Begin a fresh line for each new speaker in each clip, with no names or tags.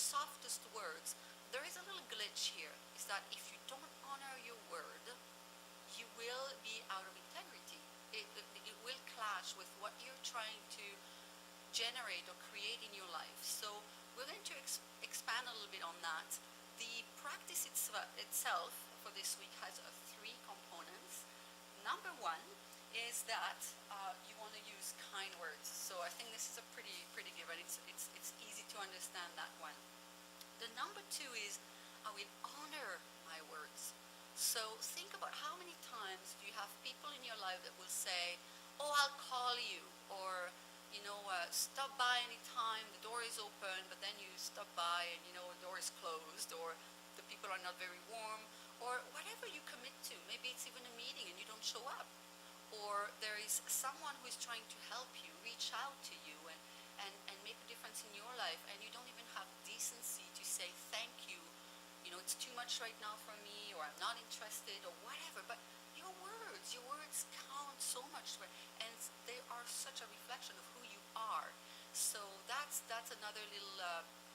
softest words, there is a little glitch here, is that if you don't honor your word, you will be out of integrity. It will clash with what you're trying to generate or create in your life. So we're going to expand a little bit on that. The practice itself for this week has three components. Number one is that you want to use kind words. So I think this is a pretty given. It's easy to understand that one. The number two is I will honor my words. So think about how many times do you have people in your life that will say, "Oh, I'll call you," or "Stop by anytime. The door is open," but then you stop by and the door is closed, or the people are not very warm, or whatever you commit to. Maybe it's even a meeting and you don't show up, or there is someone who is trying to help you, reach out to you, and make a difference in your life, and you don't even have decency to say thank you. It's too much right now for me, or I'm not interested, or whatever. But your words count so much, and they are such a reflection of who you are. So that's another little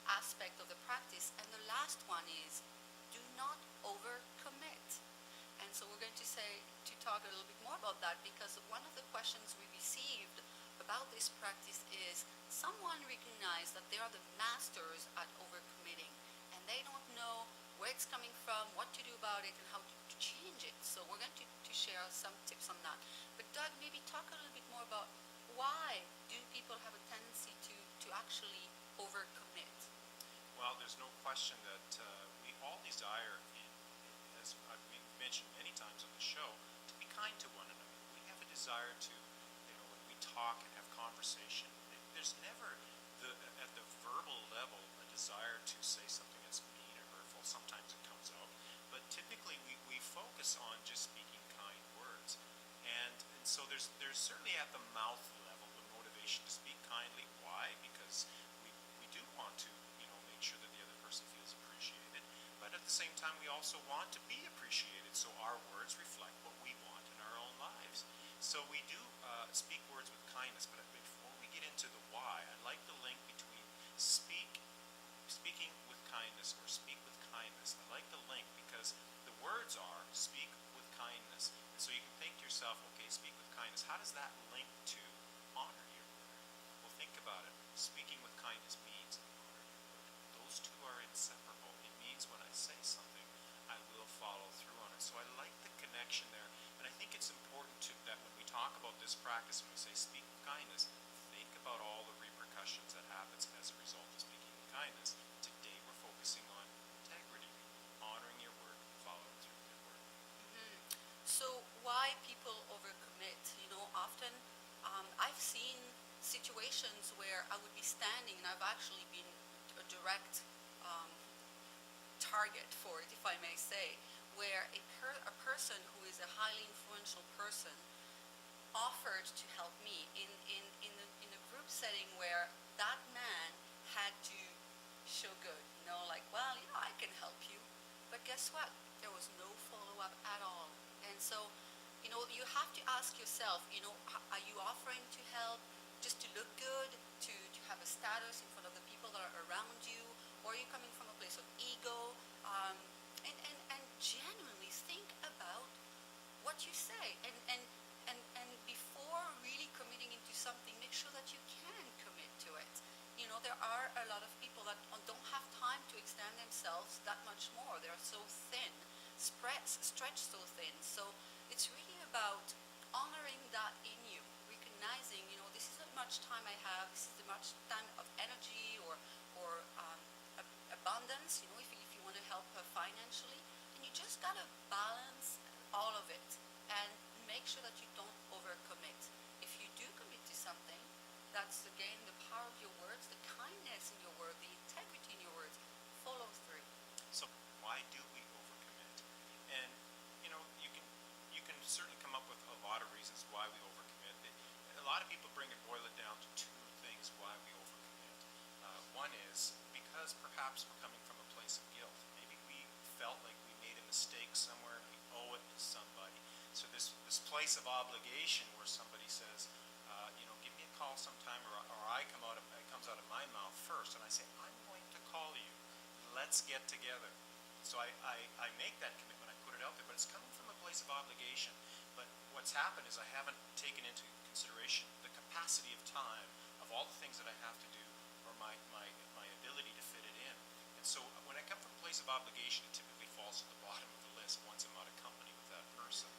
aspect of the practice. And the last one is, do not overcommit. And so we're going to talk a little bit more about that, because one of the questions we received about this practice is someone recognized that they are the masters at overcommitting, and they don't know where it's coming from, what to do about it, and how to change it. So we're going to share some tips on that. But Doug, maybe talk a little bit more about why do people have a tendency to actually overcommit?
Well, there's no question that we all desire, as I've mentioned many times on the show, to be kind to one another. We have a desire to, when we talk and have conversation, there's never, at the verbal level, a desire to say something that's mean or hurtful. Sometimes it comes out. But typically we focus on just speaking kind words. And so there's certainly at the mouth level the motivation to speak kindly. Why? Because we do want to make sure that the other person feels appreciated. But at the same time, we also want to be appreciated, so our words reflect what we want in our own lives. So we do speak words with kindness. But before we get into the why, I like the link between speaking with kindness or speak with kindness. I like the link because the words are speak with kindness. And so you can think to yourself, okay, speak with kindness. How does that link to honor your word? Well, think about it. Speaking with kindness means honor your word. Those two are inseparable. It means when I say something, I will follow through on it. So I like the connection there. And I think it's important that when we talk about this practice, when we say speak with kindness, think about all the repercussions that happens as a result of speaking with kindness. Today we're focusing on integrity, honoring your word, following through with your word.
Mm-hmm. So why people overcommit? Often I've seen situations where I would be standing, and I've actually been a direct target for it, if I may say, where a person who is a highly influential person offered to help me in a group setting where that man had to show good, like, well, I can help you. But guess what? There was no follow-up at all. And so, you have to ask yourself, are you offering to help just to look good, to have a status in front of the people that are around you, or are you coming from a place of ego? And genuinely think about what you say. And before really committing into something, make sure that you can commit to it. There are a lot of people that don't have time to extend themselves that much more. They're so thin, stretched so thin. So it's really about honoring that in you, recognizing, this is how much time I have, this is the much time of energy or abundance, if you want to help her financially. And you just got to balance all of it and make sure that you don't overcommit. If you do commit to something, that's again the power of your words, the kindness in your word, the integrity in your words. Follow through.
So why do we overcommit? And you can certainly come up with a lot of reasons why we overcommit. A lot of people boil it down to two things why we overcommit. One is because perhaps we're coming from a place of guilt. Maybe we felt like we made a mistake somewhere and we owe it to somebody. So this place of obligation where somebody says, give me a call sometime, or it comes out of my mouth first, and I say, I'm going to call you. let's get together. So I make that commitment, I put it out there, but it's coming from a place of obligation. But what's happened is I haven't taken into consideration the capacity of time, of all the things that I have to do, or my ability to fit it in. And so when I come from a place of obligation, it typically falls at the bottom of the list once I'm not accompanied with that person.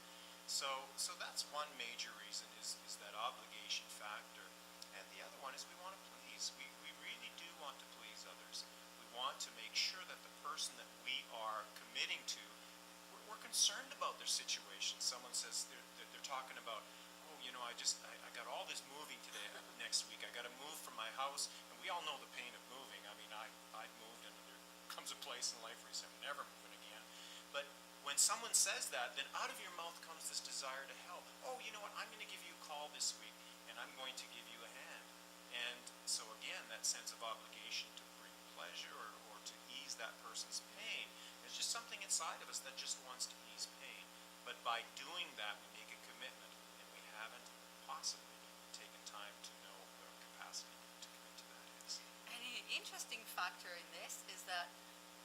So that's one major reason is that obligation factor. And the other one is we want to please. We really do want to please others. We want to make sure that the person that we are committing to, we're concerned about their situation. Someone says they're talking about, oh, I got all this moving today, next week. I got to move from my house. And we all know the pain of moving. I mean, I've moved, and there comes a place in life where you say, I'm never moving again. But when someone says that, then out of your mouth comes this desire to help. Oh, you know what? I'm going to give you a call this week, and I'm going to give you a hand. And so again, that sense of obligation to bring pleasure or to ease that person's pain, there's just something inside of us that just wants to ease pain. But by doing that, we make a commitment, and we haven't possibly taken time to know what our capacity to commit to that is.
And an interesting factor in this is that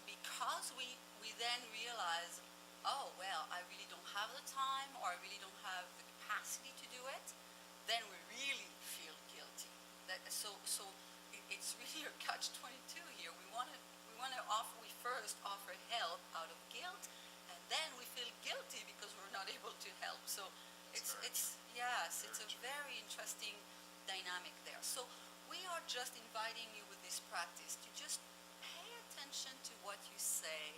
because we then realize, oh, well, I really don't have the time, or I really don't have the capacity to do it, then we really feel guilty. It's really a catch-22 here. We first offer help out of guilt, and then we feel guilty because we're not able to help. So it's a very interesting dynamic there. So we are just inviting you with this practice to just pay attention to what you say,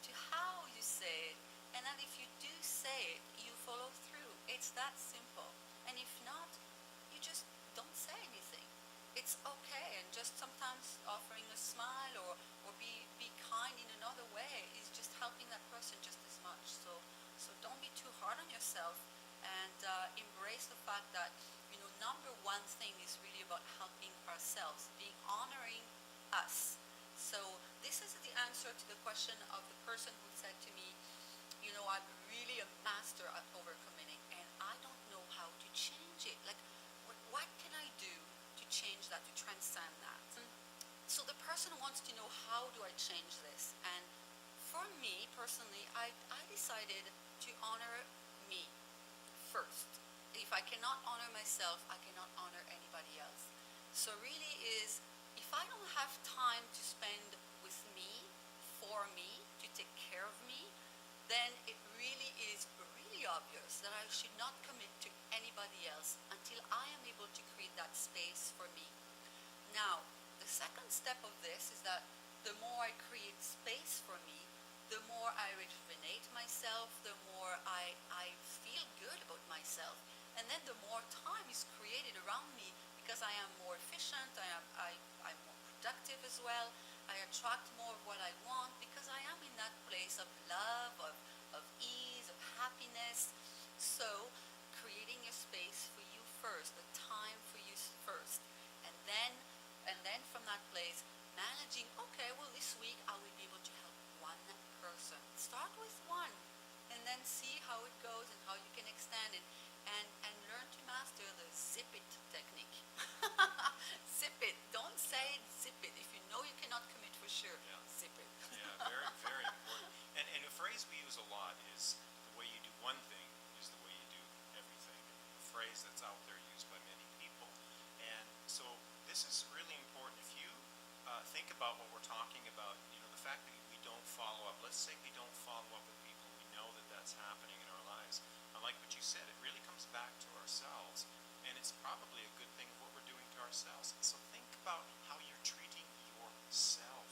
to how you say it, and then if you do say it, you follow through. It's that simple. And if not, you just don't say anything. It's okay, and just sometimes offering a smile or be kind in another way is just helping that person just as much. So don't be too hard on yourself, and embrace the fact that number one thing is really about helping ourselves, being honoring us. So this is the answer to the question of the person who said to me, I'm really a master at overcommitting, and I don't know how to change it. Like, what can I do to change that, to transcend that? So the person wants to know, how do I change this? And for me, personally, I decided to honor me first. If I cannot honor myself, I cannot honor anybody else. So really is, if I don't have time to spend with me, for me, to take care of me, then it really is really obvious that I should not commit to anybody else until I am able to create that space for me. Now, the second step of this is that the more I create space for me, the more I rejuvenate myself, the more I feel good about myself. And then the more time is created around me, because I am more efficient, I'm more productive as well. I attract more of what I want because I am in that place of love, of ease, of happiness. So creating a space for you first, the time for you first. And then from that place, managing, okay, well, this week I will be able to help one person. Start with one, and then see how it goes and how you can extend it, and learn to master the zip it technique. Zip it. Don't say it, zip it. If you know you cannot commit for sure, zip it.
Yeah, very, very important. And a phrase we use a lot is, the way you do one thing is the way you do everything. A phrase that's out there used by many people. And so this is really important. If you think about what we're talking about, the fact that we don't follow up. Let's say we don't follow up with people. We know that that's happening in our lives. Like what you said, it really comes back to ourselves. And it's probably a good thing of what we're doing to ourselves. So think about how you're treating yourself.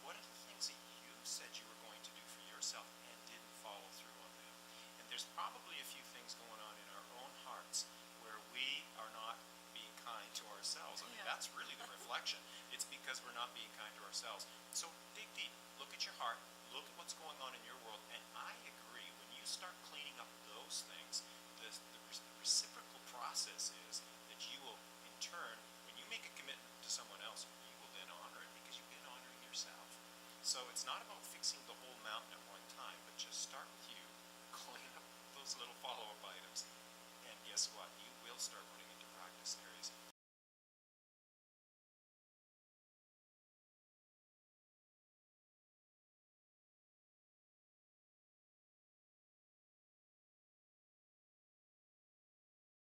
What are the things that you said you were going to do for yourself and didn't follow through on them? And there's probably a few things going on in our own hearts where we are not being kind to ourselves. I mean, that's really the reflection. It's because we're not being kind to ourselves. So dig deep. Look at your heart. Look at what's going on in your world. And I agree, when you start cleaning up those things, the reciprocal process is that you will, in turn, when you make a commitment to someone else,